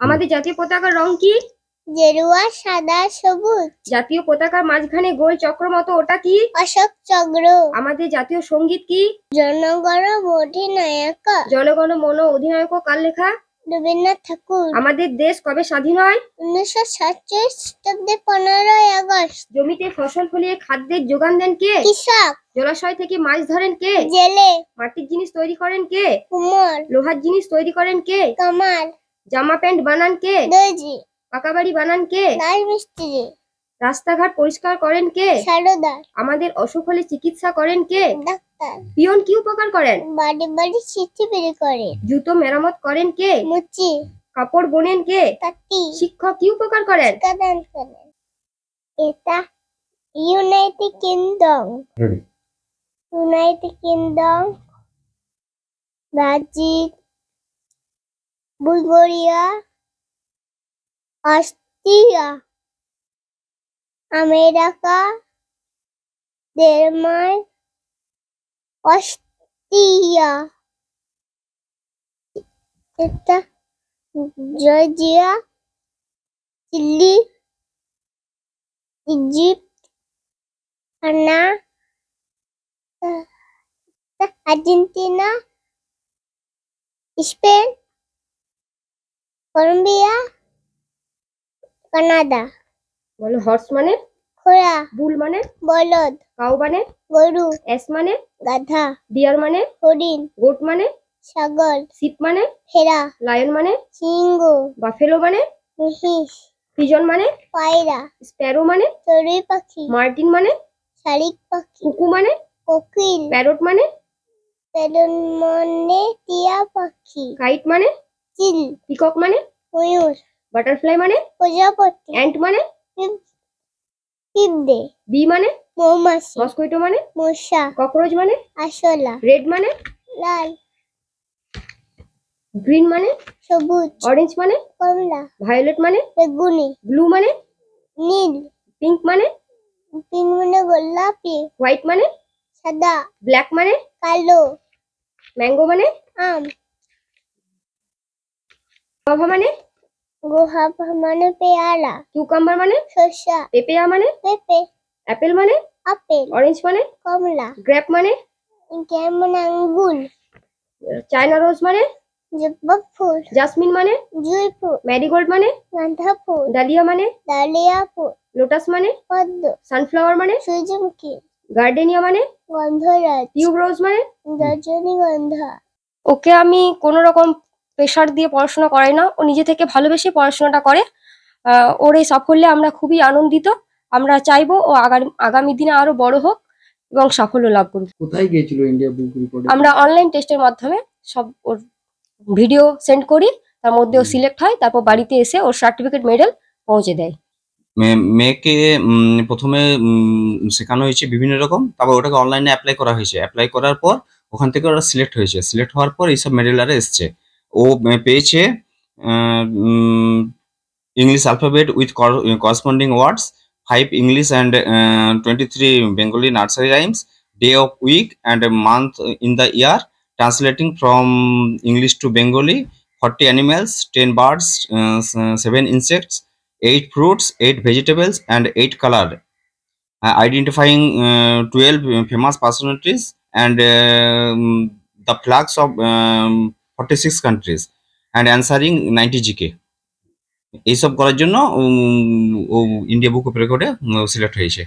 আমাদের জাতীয় পতাকার রং কি? গেরুয়া, সাদা, সবুজ। জাতীয় পতাকার মাঝখানে গোল চক্র মতো ওটা কি? অশোক চক্র। আমাদের জাতীয় সঙ্গীত কি? জনগণ অধিনায়ক। জনগণ মন অধিনায়ক কার লেখা? রবীন্দ্রনাথ ঠাকুর। আমাদের দেশ কবে স্বাধীন হয়? 1947 খ্রিস্টাব্দে 15ই আগস্ট। জমিতে ফসল ফলিয়ে খাদ্যের যোগান দেন কে? কৃষক। জলাশয় থেকে মাছ ধরেন কে? জেলে। মাটির জিনিস তৈরি করেন কে? কুমোর। লোহার জিনিস তৈরি করেন কে? কামার। জামা প্যান্ট বানান কে? দর্জি। পাকা বাড়ি বানান কে? রাজমিস্ত্রি। রাস্তাঘাট পরিষ্কার করেন কে? সারদার। আমাদের অসুখ হলে চিকিৎসা করেন কে? ডাক্তার। পিয়ন কি উপকার করেন? বাড়ি বাড়ি চিঠি বের করে। জুতো মেরামত করেন কে? মুচি। কাপড় বোনেন কে? তাঁতি। শিক্ষক কি উপকার করেন? শিক্ষাদান করেন। এটা United Kingdom. United Kingdom, Brazil, Bulgaria, Austria, America, Denmark, Austria, এটা Georgia, Chile, Egypt, Ghana, Argentina, Spain, Colombia, Canada. বলো। হর্স মানে? ঘোড়া। বুল মানে? বলদ। কাউ মানে? গরু। এস মানে? গাধা। ডিয়ার মানে? হরিণ। গোট মানে? ছাগল। শিপ মানে? ভেড়া। লায়ন মানে? সিংহ। বাফেলো মানে? মহিষ। পিজন মানে? পায়রা। স্প্যারো মানে? চড়ুই পাখি। মার্টিন মানে? শালিক পাখি। কুকু মানে? কোকিল। প্যারট মানে? বেলুন মানে টিয়া পাখি। কাইট মানে? চিল। পিকক মানে? ময়ূর। বাটারফ্লাই মানে? প্রজাপতি। অ্যান্ট মানে? পিঁপড়ে। বি মানে? মৌমাছি। মস্কুইটো মানে? মশা। ককরোচ মানে? আরশোলা। রেড মানে? লাল। গ্রিন মানে? সবুজ। অরেঞ্জ মানে? কমলা। ভায়োলেট মানে? বেগুনি। ব্লু মানে? নীল। পিঙ্ক মানে? পিঙ্ক মানে গোলাপি। হোয়াইট মানে? সাদা। ব্ল্যাক মানে? কালো। ম্যাঙ্গো মানে? আম। গুয়াভা মানে? গুয়াভা মানে পেয়ারা। কিউকাম্বার মানে? শসা। পেপেয়া মানে? পেঁপে। অ্যাপেল মানে? আপেল। অরেঞ্জ মানে? কমলা। গ্রেপ মানে? গ্রেপ মানে আঙ্গুর। চায়না রোজ মানে? জবা ফুল। জাসমিন মানে? জুঁই ফুল। ম্যারিগোল্ড মানে? গাঁদা ফুল। ডালিয়া মানে? ডালিয়া ফুল। লোটাস মানে? পদ্ম। সানফ্লাওয়ার মানে? সূর্যমুখী। গার্ডেনিয়া মানে? গন্ধরাজ। টিউব রোজ মানে? রজনীগন্ধা। ওকে আমি কোনো রকম প্রেশার দিয়ে পড়াশোনা করাই না, ও নিজে থেকে ভালোবেসে পড়াশোনাটা করে। ওর এই সাফল্যে আমরা খুবই আনন্দিত। আমরা চাইবো ও আগামী দিনে আরো বড় হোক এবং সাফল্য লাভ করুক। কোথায় গিয়েছিল ইন্ডিয়া বুক রিপোর্টে? আমরা অনলাইন টেস্টের মাধ্যমে সব ওর ভিডিও সেন্ড করি, তার মধ্যে ও সিলেক্ট হয়, তারপর বাড়িতে এসে ওর সার্টিফিকেট মেডেল পৌঁছে দেয়। মেয়েকে প্রথমে শেখানো হয়েছে বিভিন্ন রকম, তারপর ওটাকে অনলাইনে অ্যাপ্লাই করা হয়েছে। অ্যাপ্লাই করার পর ওখান থেকে ওরা সিলেক্ট হয়েছে। সিলেক্ট হওয়ার পর এইসব মেডেল আরে এসছে। ও পেয়েছে English alphabet with corresponding words, 5 English and 23 Bengali nursery rhymes, day of week and month in the year, translating from English to Bengali, 40 animals, 10 birds, 7 insects, 8 fruits, 8 vegetables, and 8 color, identifying 12 famous personalities and the flags of 46 countries, and answering 90 GK. এইসব করার জন্য ও India book of রেকর্ডে select হয়েছে।